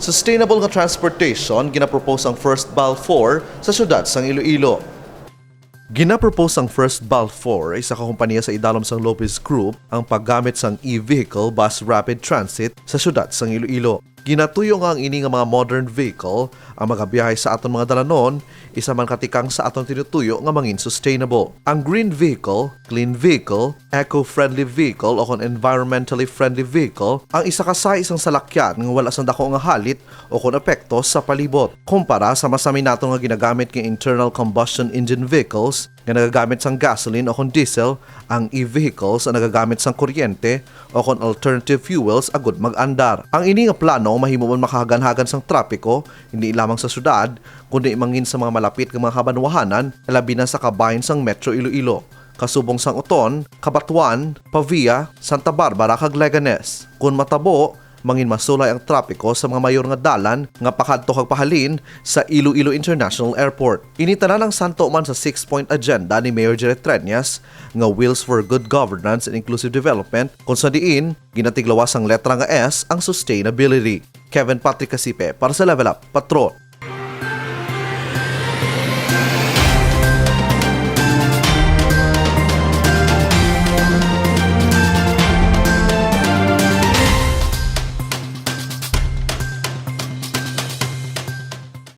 Sustainable nga transportation ginapropose ang first Balfour sa syudad sang Iloilo. Ginapropose ang first Balfour, isa ka kumpanya sa idalom sang Lopez Group, ang paggamit sang e-vehicle bus rapid transit sa syudad sang Iloilo. Ginatuyo nga ang ini nga mga modern vehicle ang magabiyahe sa aton mga dalanon, isa man katikang sa aton tinutuyo nga mangin sustainable. Ang green vehicle, clean vehicle, eco-friendly vehicle o kon environmentally friendly vehicle ang isa ka sa isang salakyan nga wala sang dako nga halit o kon epekto sa palibot. Kumpara sa masami nato nga ginagamit nga internal combustion engine vehicles nga nagagamit sang gasoline o kon diesel, ang e-vehicles ang nagagamit sang kuryente o kon alternative fuels agud mag-andar. Ang ini nga plano mahimo man makahagan-hagan sang trapiko hindi lamang sa syudad kundi mangin sa mga malapit nga mga kabanwahanan labi na sa kabahin sang Metro Iloilo, kasubong sang Uton, Cabatuan, Pavia, Santa Barbara kag Leganes. Kung matabo, mangin masulay ang trapiko sa mga mayor nga dalan nga pakadto kag pahalin sa Iloilo International Airport. Initanan ang santo man sa 6-point agenda ni Mayor Jerry Treñas nga Wheels for Good Governance and Inclusive Development kung sa diin ginatiglawas ang letra nga S ang sustainability. Kevin Patrick Casipe para sa Level Up Patrol.